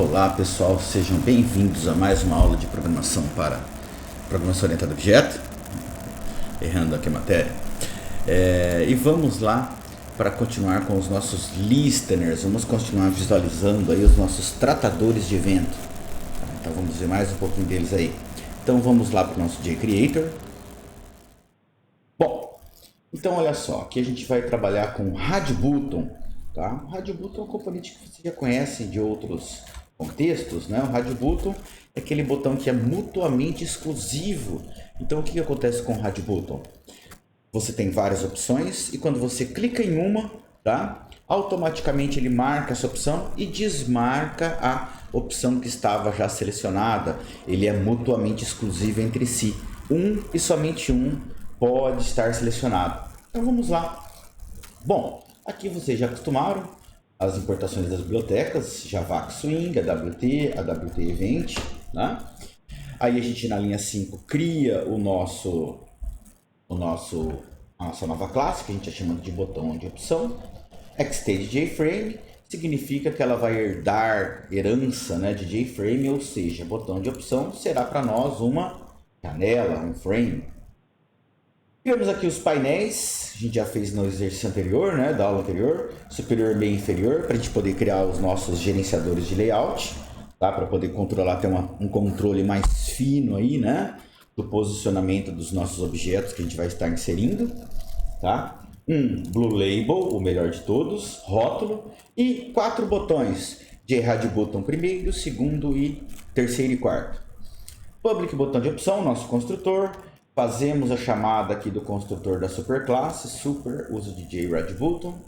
Olá pessoal, sejam bem-vindos a mais uma aula de programação para programação orientada a objeto. Errando aqui a matéria. E vamos lá para continuar com os nossos listeners. Vamos continuar visualizando aí os nossos tratadores de evento. Então vamos ver mais um pouquinho deles aí. Então vamos lá para o nosso JCreator. Bom, então olha só, aqui a gente vai trabalhar com RadButton. Tá? O RadButton é um componente que você já conhece de outros contextos, né? O RadButton é aquele botão que é mutuamente exclusivo. Então o que acontece com o RadButton? Você tem várias opções e quando você clica em uma, tá? Automaticamente ele marca essa opção e desmarca a opção que estava já selecionada. Ele é mutuamente exclusivo entre si. Um e somente um pode estar selecionado. Então vamos lá. Bom, aqui vocês já acostumaram as importações das bibliotecas, Javax Swing, AWT, AWT Event, né? Aí a gente na linha 5 cria a nossa nova classe, que a gente está chamando de botão de opção. Xstage JFrame significa que ela vai herdar herança, né, de JFrame, ou seja, botão de opção será para nós uma janela, um frame. Temos aqui os painéis, a gente já fez no exercício anterior, né, da aula anterior, superior, meio e inferior, para a gente poder criar os nossos gerenciadores de layout, tá, para poder controlar, ter um controle mais fino aí, né, do posicionamento dos nossos objetos que a gente vai estar inserindo, tá? Um Blue Label, o melhor de todos, rótulo, e 4 botões de RadButton primeiro, segundo e terceiro e quarto. Public botão de opção, nosso construtor. Fazemos a chamada aqui do construtor da superclasse, super, uso de JRadButton.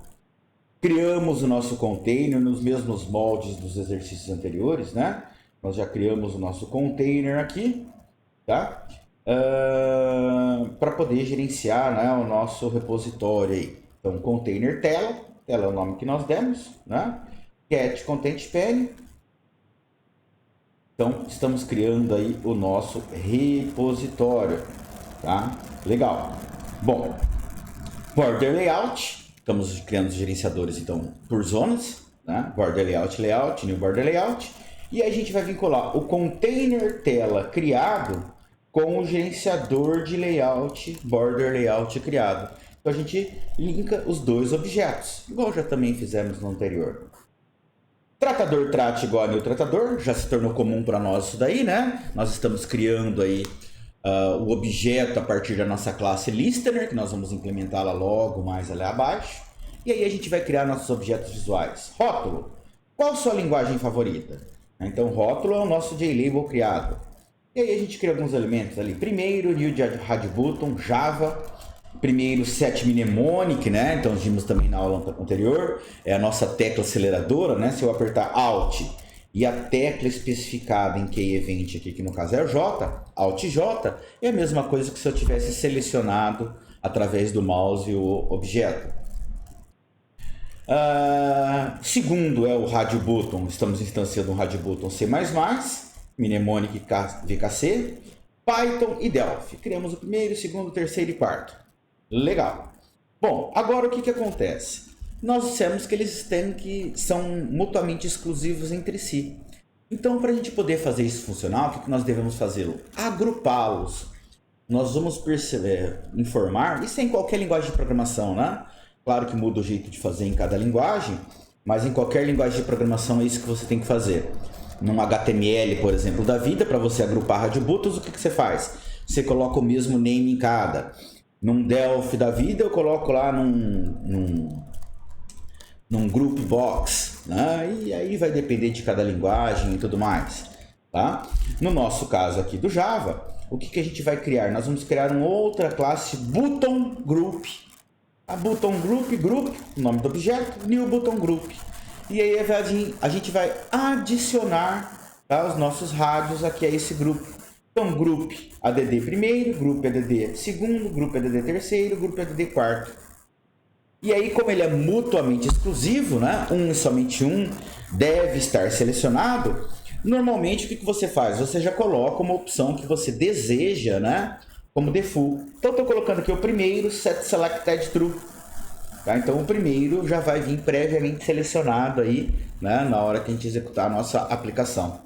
Criamos o nosso container nos mesmos moldes dos exercícios anteriores, né? Nós já criamos o nosso container aqui, tá? Para poder gerenciar, né, o nosso repositório aí. Então, container tela é o nome que nós demos, né? Get content pane. Então, estamos criando aí o nosso repositório, tá? Legal. Bom, border layout, estamos criando os gerenciadores então por zonas, né? Border layout, new border layout, e aí a gente vai vincular o container tela criado com o gerenciador de layout, border layout criado. Então a gente linka os dois objetos, igual já também fizemos no anterior. Tratador trat igual a new tratador, já se tornou comum para nós isso daí, né? Nós estamos criando aí o objeto a partir da nossa classe listener, que nós vamos implementá-la logo mais ali abaixo. E aí a gente vai criar nossos objetos visuais. Rótulo. Qual a sua linguagem favorita? Então rótulo é o nosso JLabel criado. E aí a gente cria alguns elementos ali. Primeiro, new RadButton, Java. Primeiro, set mnemonic, né? Então vimos também na aula anterior. É a nossa tecla aceleradora, né? Se eu apertar Alt e a tecla especificada em Key Event aqui, que no caso é o J, Alt J, é a mesma coisa que se eu tivesse selecionado através do mouse o objeto. Segundo é o RadButton, estamos instanciando um RadButton C++, Mnemonic VKC, Python e Delphi. Criamos o primeiro, segundo, terceiro e quarto. Legal. Bom, agora o que acontece? Nós dissemos que eles são mutuamente exclusivos entre si. Então, para a gente poder fazer isso funcionar, o que nós devemos fazer? Agrupá-los. Nós vamos informar, isso é em qualquer linguagem de programação, né? Claro que muda o jeito de fazer em cada linguagem, mas em qualquer linguagem de programação é isso que você tem que fazer. Num HTML, por exemplo, da vida, para você agrupar RadButtons, o que você faz? Você coloca o mesmo name em cada. Num Delphi da vida, eu coloco lá num group box, né? E aí vai depender de cada linguagem e tudo mais, tá? No nosso caso aqui do Java, o que a gente vai criar? Nós vamos criar uma outra classe button group. A button group, o nome do objeto, new button group. E aí a gente vai adicionar, tá, os nossos rádios aqui a esse grupo. Então, group add primeiro, group add segundo, group add terceiro, group add quarto. E aí, como ele é mutuamente exclusivo, né, um e somente um deve estar selecionado, normalmente o que você faz? Você já coloca uma opção que você deseja, né, como default. Então, estou colocando aqui o primeiro, set selected true. Tá? Então o primeiro já vai vir previamente selecionado aí, né, na hora que a gente executar a nossa aplicação.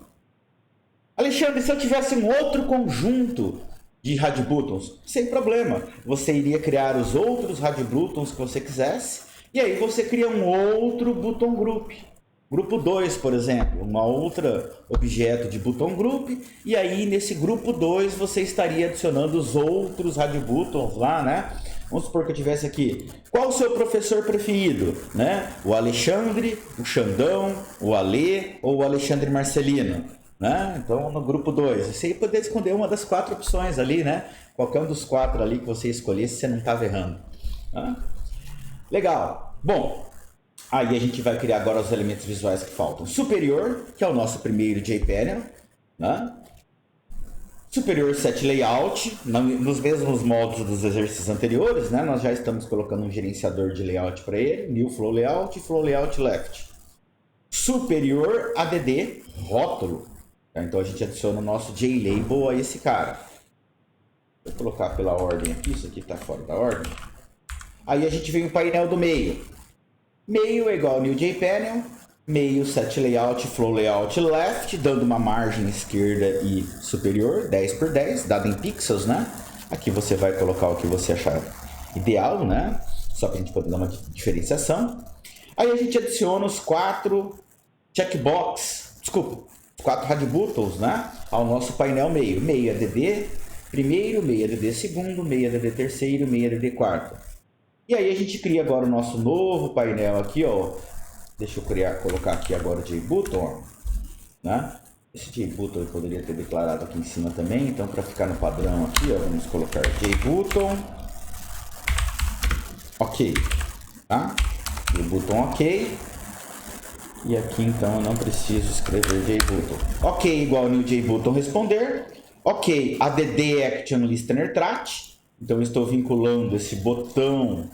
Alexandre, se eu tivesse um outro conjunto de Rad Buttons, sem problema, você iria criar os outros Rad Buttons que você quisesse, e aí você cria um outro Button Group. Grupo 2, por exemplo, uma outra objeto de Button Group, e aí nesse grupo 2 você estaria adicionando os outros Rad Buttons lá, né? Vamos supor que eu tivesse aqui, qual o seu professor preferido, né? O Alexandre, o Xandão, o Alê ou o Alexandre Marcelino, né? Então no grupo 2, você ia poder esconder uma das 4 opções ali, né? Qualquer um dos 4 ali que você escolhesse, você não estava errando. Tá? Legal. Bom, aí a gente vai criar agora os elementos visuais que faltam. Superior, que é o nosso primeiro JPanel, né? Superior Set Layout, nos mesmos modos dos exercícios anteriores, né? Nós já estamos colocando um gerenciador de layout para ele, New Flow Layout e Flow Layout Left. Superior ADD, rótulo. Tá? Então a gente adiciona o nosso JLabel a esse cara. Vou colocar pela ordem aqui, isso aqui está fora da ordem. Aí a gente vem o painel do meio. Meio é igual ao New JPanel, meio Set Layout, Flow Layout Left, dando uma margem esquerda e superior, 10 por 10, dado em pixels, né? Aqui você vai colocar o que você achar ideal, né? Só para a gente poder dar uma diferenciação. Aí a gente adiciona os 4 checkbox, os 4 Rad Buttons, né? Ao nosso painel meio. Meio ADD primeiro, meio ADD segundo, meio ADD terceiro, meio ADD quarto. E aí a gente cria agora o nosso novo painel aqui, ó. Deixa eu colocar aqui agora o JButton, né? Esse JButton eu poderia ter declarado aqui em cima também, então para ficar no padrão aqui, ó, vamos colocar JButton, ok, tá? JButton ok. E aqui então eu não preciso escrever JButton. Ok igual new JButton responder. Ok, ADD Action Listener Track. Então eu estou vinculando esse botão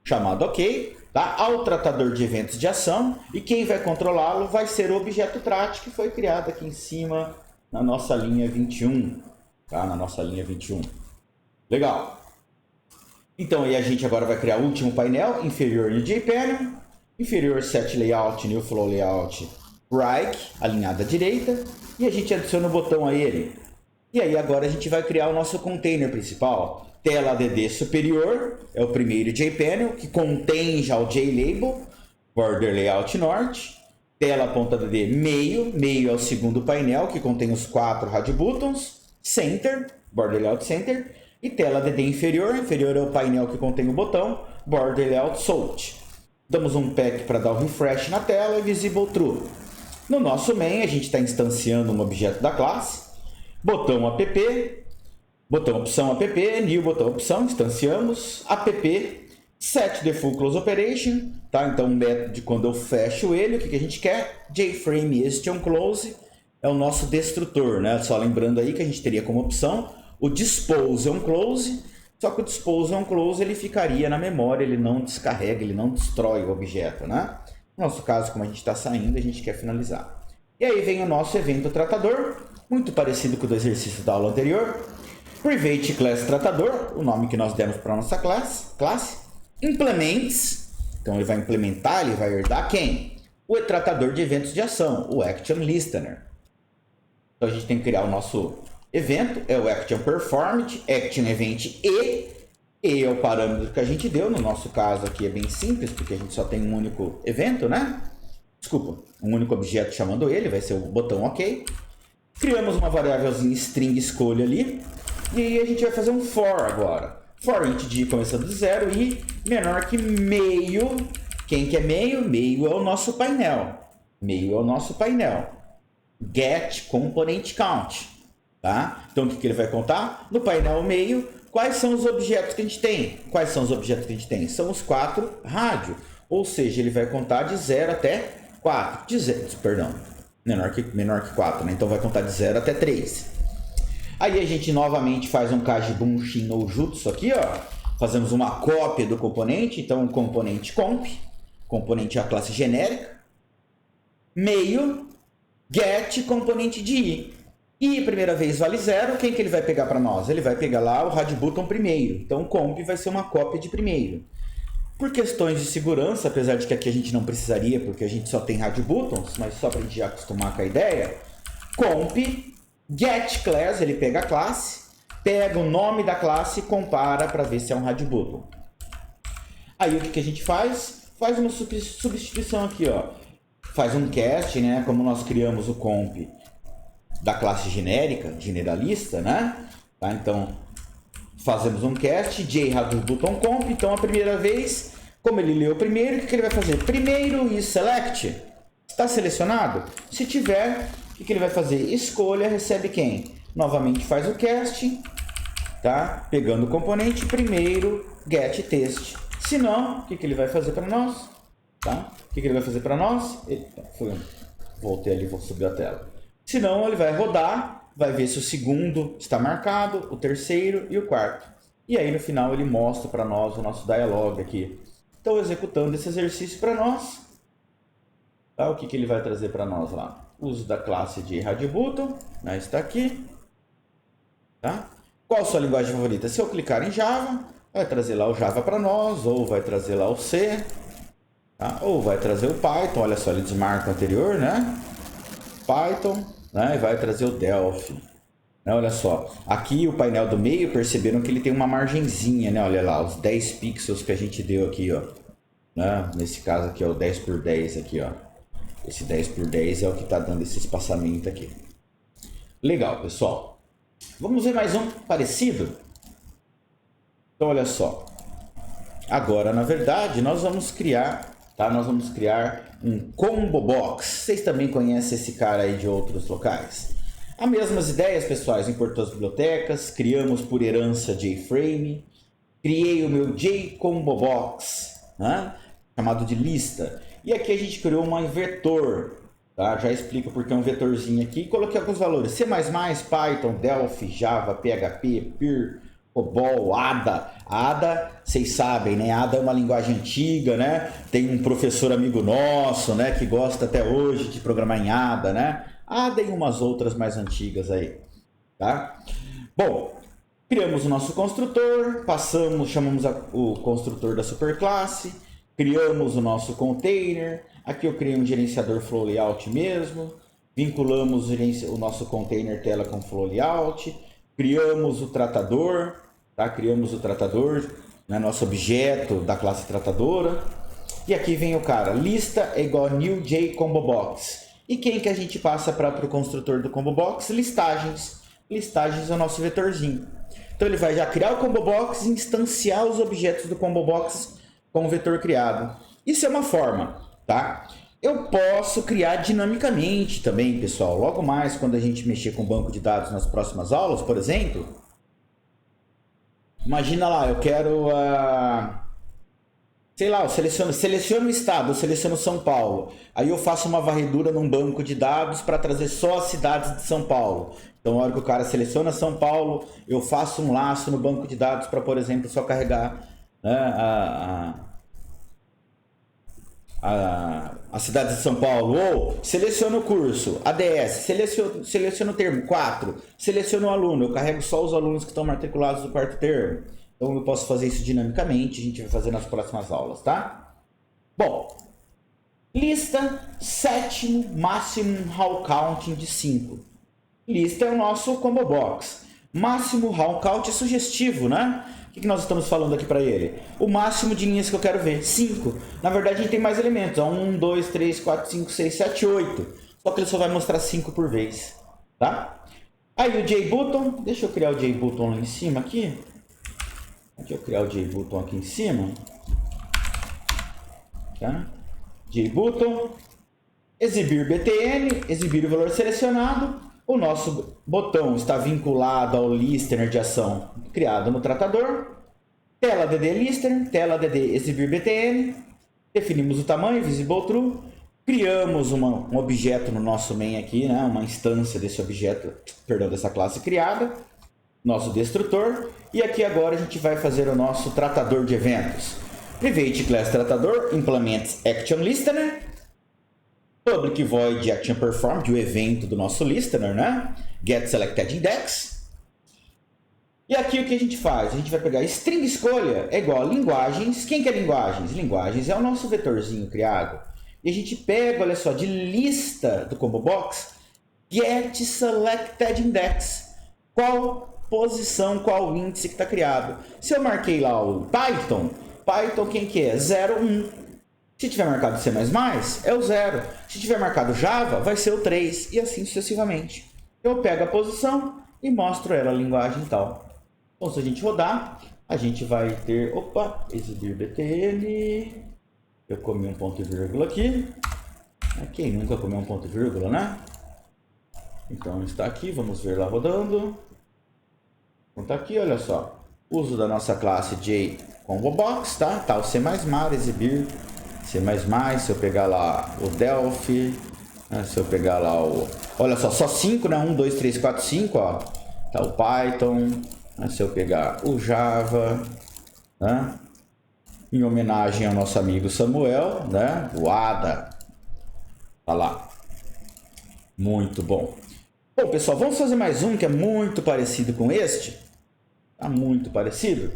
chamado OK, tá? Ao tratador de eventos de ação, e quem vai controlá-lo vai ser o objeto Trat, que foi criado aqui em cima na nossa linha 21, tá? Na nossa linha 21. Legal. Então aí a gente agora vai criar o último painel, inferior New JPanel, inferior Set Layout, New Flow Layout, Right, alinhado à direita, e a gente adiciona o botão a ele. E aí agora a gente vai criar o nosso container principal. Tela ADD superior é o primeiro JPanel, que contém já o JLabel, Border Layout Norte. Tela.add meio, meio é o segundo painel, que contém os 4 Rad Buttons. Center, Border Layout Center. E tela ADD inferior, inferior é o painel que contém o botão, Border Layout Salt. Damos um pack para dar o refresh na tela e Visible True. No nosso main, a gente está instanciando um objeto da classe. Botão app, botão opção app, new botão opção, instanciamos, app, set default close operation, tá? Então o método de quando eu fecho ele, o que a gente quer? JFrame Estion Close é o nosso destrutor, né? Só lembrando aí que a gente teria como opção o Dispose on Close, só que o Dispose on Close ele ficaria na memória, ele não descarrega, ele não destrói o objeto, né? No nosso caso, como a gente está saindo, a gente quer finalizar. E aí vem o nosso evento tratador, muito parecido com o do exercício da aula anterior. Private Class Tratador, o nome que nós demos para a nossa classe. Implements, então ele vai implementar, ele vai herdar quem? O tratador de eventos de ação, o Action Listener. Então a gente tem que criar o nosso evento, é o Action Performed, Action Event E é o parâmetro que a gente deu, no nosso caso aqui é bem simples, porque a gente só tem um único evento, né? Desculpa, um único objeto chamando ele, vai ser o botão OK. Criamos uma variávelzinha string escolha ali, e aí a gente vai fazer um for agora. For int de começando de 0 e menor que meio. Quem que é meio? Meio é o nosso painel. Meio é o nosso painel. Get component count. Tá? Então o que ele vai contar? No painel meio, quais são os objetos que a gente tem? Quais são os objetos que a gente tem? São os 4 rádio. Ou seja, ele vai contar de 0 até 4. Perdão. Menor que 4, né? Então vai contar de 0 até 3. Aí a gente novamente faz um Kajibunshin no Jutsu aqui, ó. Fazemos uma cópia do componente, então o componente componente é a classe genérica. Meio, get, componente de i. E primeira vez vale 0, quem que ele vai pegar para nós? Ele vai pegar lá o Rad Button primeiro. Então o comp vai ser uma cópia de primeiro. Por questões de segurança, apesar de que aqui a gente não precisaria, porque a gente só tem rádio buttons, mas só para a gente já acostumar com a ideia, comp get class, ele pega a classe, pega o nome da classe e compara para ver se é um rádio button. Aí o que a gente faz? Faz uma substituição aqui, ó. Faz um cast, né? Como nós criamos o comp da classe genérica, generalista, né? Tá? Então, fazemos um cast, j-button comp. Então, a primeira vez, como ele leu primeiro, o que ele vai fazer? Primeiro e select. Está selecionado? Se tiver, o que ele vai fazer? Escolha, recebe quem? Novamente faz o cast, tá? Pegando o componente, primeiro get test. Se não, o que ele vai fazer para nós? Tá? O que ele vai fazer para nós? Voltei ali, vou subir a tela. Se não, ele vai rodar, vai ver se o segundo está marcado, o terceiro e o quarto. E aí no final ele mostra para nós o nosso dialog aqui. Então executando esse exercício para nós, tá? O que ele vai trazer para nós lá? Uso da classe de RadioButton, né? Está aqui. Tá? Qual a sua linguagem favorita? Se eu clicar em Java, vai trazer lá o Java para nós, ou vai trazer lá o C, tá? Ou vai trazer o Python. Olha só, ele desmarca o anterior, né? Python, né? E vai trazer o Delphi. Né? Olha só, aqui o painel do meio, perceberam que ele tem uma margenzinha, né? Olha lá, os 10 pixels que a gente deu aqui, ó. Né? Nesse caso aqui é o 10 por 10 aqui, ó. Esse 10 por 10 é o que está dando esse espaçamento aqui. Legal, pessoal. Vamos ver mais um parecido? Então, olha só. Agora, na verdade, nós vamos criar, tá? Nós vamos criar um combo box. Vocês também conhecem esse cara aí de outros locais? As mesmas ideias, pessoais. Importou as bibliotecas, criamos por herança JFrame, criei o meu JComboBox, né? Chamado de lista. E aqui a gente criou um vetor, tá? Já explico porque é um vetorzinho aqui. Coloquei alguns valores: C++, Python, Delphi, Java, PHP, Pyr, COBOL, ADA. ADA, vocês sabem, né? ADA é uma linguagem antiga, né? Tem um professor amigo nosso, né? Que gosta até hoje de programar em ADA, né? ADA e umas outras mais antigas aí, tá? Bom, criamos o nosso construtor, chamamos o construtor da superclasse, criamos o nosso container. Aqui eu criei um gerenciador flow layout mesmo, vinculamos o nosso container tela com flow layout, criamos o tratador, tá? Criamos o tratador, né? Nosso objeto da classe tratadora. E aqui vem o cara, lista é igual a new JComboBox. E quem que a gente passa para o construtor do ComboBox? Listagens. Listagens é o nosso vetorzinho. Então ele vai já criar o ComboBox e instanciar os objetos do ComboBox com o vetor criado. Isso é uma forma, tá? Eu posso criar dinamicamente também, pessoal. Logo mais, quando a gente mexer com banco de dados nas próximas aulas, por exemplo. Imagina lá, eu quero... sei lá, eu seleciono o estado, eu seleciono São Paulo. Aí eu faço uma varredura num banco de dados para trazer só as cidades de São Paulo. Então, na hora que o cara seleciona São Paulo, eu faço um laço no banco de dados para, por exemplo, só carregar, né, a cidade de São Paulo. Ou seleciono o curso, ADS, seleciono o termo 4, seleciono o aluno, eu carrego só os alunos que estão matriculados no quarto termo. Então eu posso fazer isso dinamicamente, a gente vai fazer nas próximas aulas, tá? Bom, lista, sétimo, máximo how counting de 5. Lista é o nosso combo box. Máximo how count é sugestivo, né? O que nós estamos falando aqui para ele? O máximo de linhas que eu quero ver, 5. Na verdade a gente tem mais elementos, 1, 2, 3, 4, 5, 6, 7, 8. Só que ele só vai mostrar 5 por vez, tá? Aí o JButton, deixa eu criar o JButton lá em cima aqui. Deixa eu criar o JButton aqui em cima, tá? JButton, exibir BTN, exibir o valor selecionado. O nosso botão está vinculado ao listener de ação criado no tratador. Tela DD listener, tela DD exibir BTN. Definimos o tamanho, visible true. Criamos um objeto no nosso main aqui, né? Uma instância desse objeto, perdão, dessa classe criada. Nosso destrutor. E aqui agora a gente vai fazer o nosso tratador de eventos. Private class tratador implements action listener. Public void action performed, o evento do nosso listener, né? Get selected index. E aqui o que a gente faz? A gente vai pegar string escolha é igual a linguagens. Quem que é linguagens? Linguagens é o nosso vetorzinho criado. E a gente pega, olha só, de lista do combo box, get selected index. Qual posição, qual índice que está criado? Se eu marquei lá o Python quem que é? 0, 1. Se tiver marcado C++, é o 0. Se tiver marcado Java, vai ser o 3. E assim sucessivamente. Eu pego a posição e mostro ela a linguagem tal. Então, se a gente rodar, a gente vai ter... Opa, exibir btn. Eu comi um ponto e vírgula aqui. Quem nunca comeu um ponto e vírgula, né? Então, está aqui. Vamos ver lá rodando. Então, está aqui, olha só. Uso da nossa classe JComboBox, tá? Tá o C++, exibir C++. Se eu pegar lá o Delphi, né? Se eu pegar lá o... Olha só 5, né? 1, 2, 3, 4, 5, ó. Tá o Python. Se eu pegar o Java, né? Em homenagem ao nosso amigo Samuel, né? O Ada. Tá lá. Muito bom. Bom, pessoal, vamos fazer mais um que é muito parecido com este. Tá muito parecido.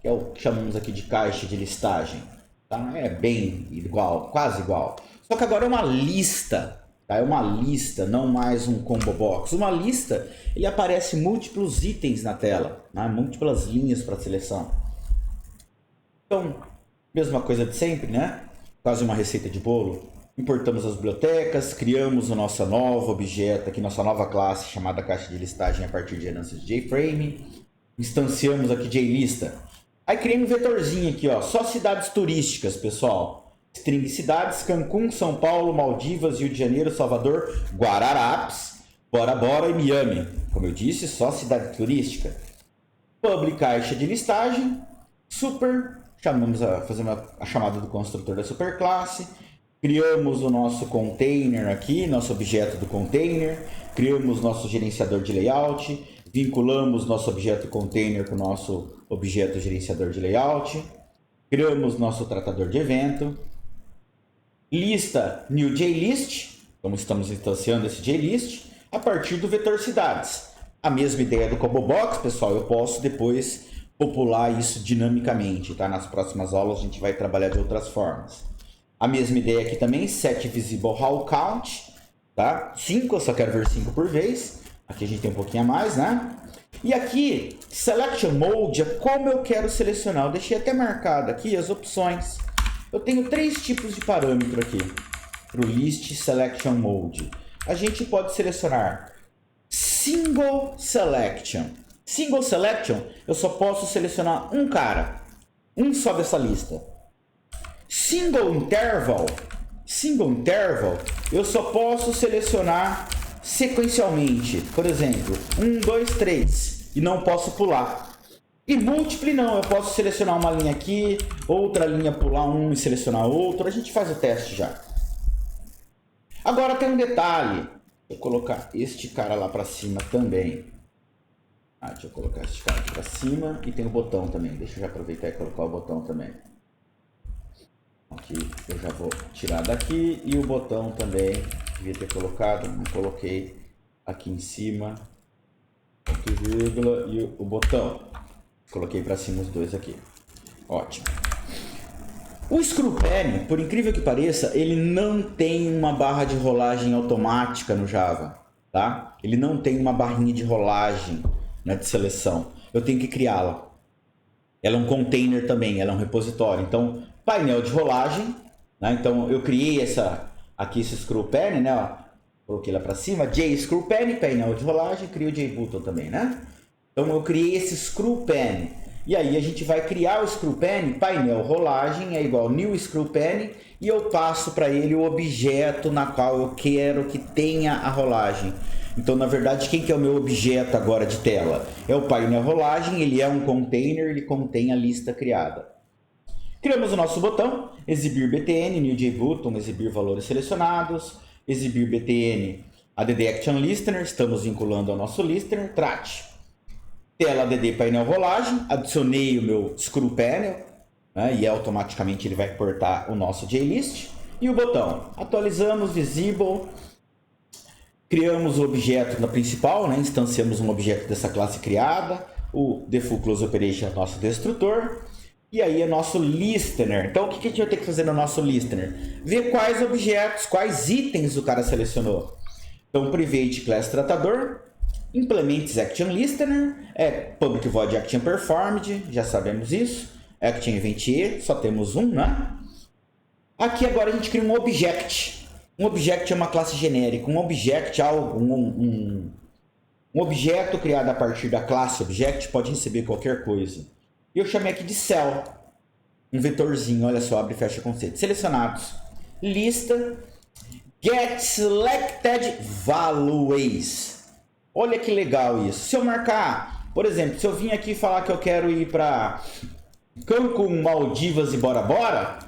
Que é o que chamamos aqui de caixa de listagem. Tá? É bem igual, quase igual. Só que agora é uma lista. Tá? É uma lista, não mais um combo box. Uma lista, ele aparece múltiplos itens na tela, né? Múltiplas linhas para seleção. Então, mesma coisa de sempre, né? Quase uma receita de bolo. Importamos as bibliotecas, criamos o nosso novo objeto aqui, nossa nova classe chamada caixa de listagem a partir de herança de JFrame. Instanciamos aqui JLista. Aí criei um vetorzinho aqui, ó, só cidades turísticas, pessoal. String cidades, Cancún, São Paulo, Maldivas, Rio de Janeiro, Salvador, Guararapes, Bora Bora e Miami. Como eu disse, só cidade turística. Public caixa de listagem, super, fazemos a chamada do construtor da superclasse. Criamos o nosso container aqui, nosso objeto do container. Criamos nosso gerenciador de layout. Vinculamos nosso objeto container com o nosso objeto gerenciador de layout. Criamos nosso tratador de evento. Lista new JList, como estamos instanciando esse JList, a partir do vetor cidades. A mesma ideia do combo box, pessoal, eu posso depois popular isso dinamicamente, tá? Nas próximas aulas a gente vai trabalhar de outras formas. A mesma ideia aqui também, set visible how count, tá? 5, eu só quero ver 5 por vez. Aqui a gente tem um pouquinho a mais, né? E aqui, selection mode é como eu quero selecionar. Eu deixei até marcado aqui as opções. Eu tenho 3 tipos de parâmetro aqui para o list selection mode. A gente pode selecionar single selection. Single selection, eu só posso selecionar um cara, um só dessa lista. Single interval, eu só posso selecionar sequencialmente. Por exemplo, 1, 2, 3 e não posso pular. E múltiplo não, eu posso selecionar uma linha aqui, outra linha pular um e selecionar outro. A gente faz o teste já. Agora tem um detalhe. Vou colocar este cara lá para cima também. Deixa eu colocar este cara aqui para cima e tem o botão também. Deixa eu já aproveitar e colocar o botão também. Aqui eu já vou tirar daqui e o botão também. Devia ter colocado, não coloquei aqui em cima. Ponto e vírgula e o botão. Coloquei para cima os dois aqui. Ótimo. O ScrewPen, por incrível que pareça, ele não tem uma barra de rolagem automática no Java, tá? Ele não tem uma barrinha de rolagem, né, de seleção. Eu tenho que criá-la. Ela é um container também, ela é um repositório. Então, painel de rolagem, né? Então eu criei esse ScrewPen, né? Ó, coloquei lá para cima, JScrewPen, painel de rolagem, crio o JButton também, né? Então eu criei esse ScrewPen. E aí a gente vai criar o ScrewPen, painel rolagem é igual new ScrewPen, e eu passo para ele o objeto na qual eu quero que tenha a rolagem. Então, na verdade, quem que é o meu objeto agora de tela? É o painel rolagem, ele é um container, ele contém a lista criada. Criamos o nosso botão, exibir btn, new JButton, exibir valores selecionados, exibir btn, add action listener, estamos vinculando ao nosso listener, trat. Tela add painel rolagem, adicionei o meu ScrewPanel, né, e automaticamente ele vai portar o nosso JList. E o botão, atualizamos, visible, criamos o objeto na principal, né, instanciamos um objeto dessa classe criada, O Default Close Operation é nosso destrutor. E aí é nosso listener. Então o que a gente vai ter que fazer no nosso listener? Ver quais objetos, quais itens o cara selecionou. Então private class tratador, implements action listener, public void action performed, já sabemos isso. Action event e, só temos um, né? Aqui agora a gente cria um object. Um object é uma classe genérica. Um object é algo, um objeto criado a partir da classe object pode receber qualquer coisa. E eu chamei aqui de cell. Um vetorzinho, olha só, abre e fecha conceito. Selecionados. Lista. Get selected values. Olha que legal isso. Se eu marcar, por exemplo, se eu vim aqui falar que eu quero ir para Cancún, Maldivas e Bora Bora,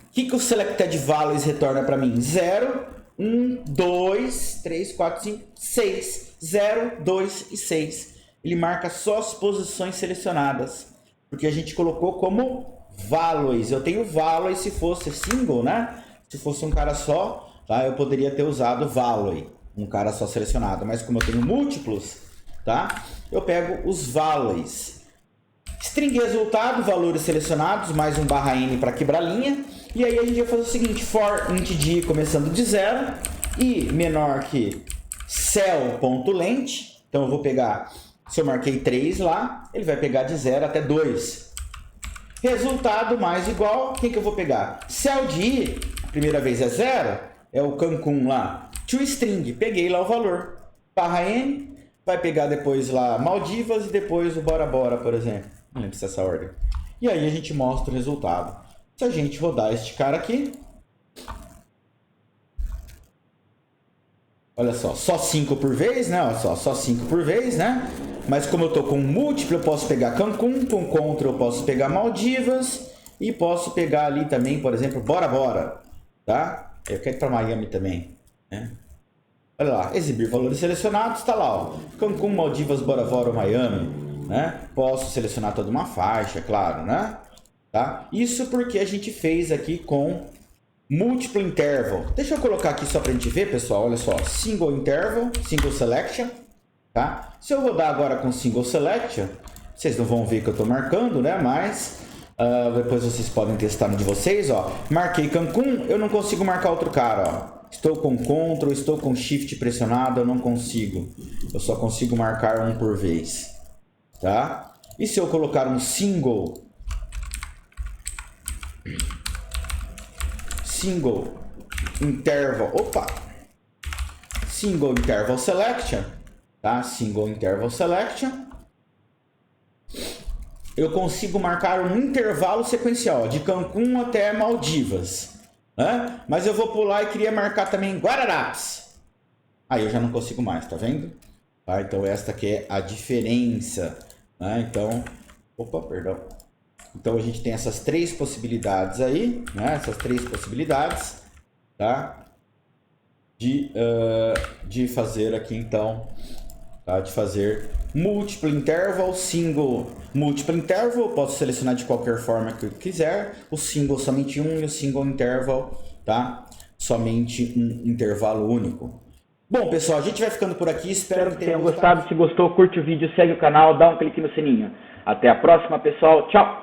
o que o selected values retorna para mim? 0, 1, 2, 3, 4, 5, 6. 0, 2 e 6. Ele marca só as posições selecionadas. Porque a gente colocou como values. Eu tenho values se fosse single, né? Se fosse um cara só, tá? Eu poderia ter usado value. Um cara só selecionado. Mas como eu tenho múltiplos, tá? Eu pego os values. String resultado, valores selecionados, mais um /n para quebrar linha. E aí a gente vai fazer o seguinte, for int d começando de 0 e menor que cell.length. Então eu vou pegar, se eu marquei 3 lá, ele vai pegar de 0 até 2. Resultado mais igual, quem que eu vou pegar? Cell de i, a primeira vez é 0, é o Cancún lá. ToString, peguei lá o valor. /n, vai pegar depois lá Maldivas e depois o Bora Bora, por exemplo. Não lembro se é essa ordem. E aí a gente mostra o resultado. Se a gente rodar este cara aqui, olha só 5 por vez, né? Olha só 5 por vez, né? Mas como eu tô com múltiplo, eu posso pegar Cancún, com Ctrl eu posso pegar Maldivas e posso pegar ali também, por exemplo, Bora Bora, tá? Eu quero ir para Miami também, né? Olha lá, exibir valores selecionados, está lá, ó. Cancún, Maldivas, Bora Bora, Miami, né? Posso selecionar toda uma faixa, claro, né? Tá? Isso porque a gente fez aqui com múltiplo interval. Deixa eu colocar aqui só para a gente ver, pessoal. Olha só, single interval, single selection, tá? Se eu rodar agora com single selection, vocês não vão ver que eu estou marcando, né? Mas depois vocês podem testar no de vocês, ó. Marquei Cancún, eu não consigo marcar outro cara, ó. Estou com Ctrl, estou com Shift pressionado, eu não consigo. Eu só consigo marcar um por vez, tá? E se eu colocar um single interval, single interval selection, tá? Single interval selection, eu consigo marcar um intervalo sequencial, de Cancún até Maldivas, né? Mas eu vou pular e queria marcar também Guararapes. Aí eu já não consigo mais, tá vendo? Tá? Então esta aqui é a diferença, né? Então, perdão. Então a gente tem essas três possibilidades aí, né? Essas três possibilidades, tá? De fazer aqui então, tá? De fazer múltiplo interval, single múltiplo interval, posso selecionar de qualquer forma que eu quiser, o single somente um e o single interval, tá? Somente um intervalo único. Bom, pessoal, a gente vai ficando por aqui, espero que tenham gostado. Se gostou, curte o vídeo, segue o canal, dá um clique no sininho. Até a próxima, pessoal. Tchau!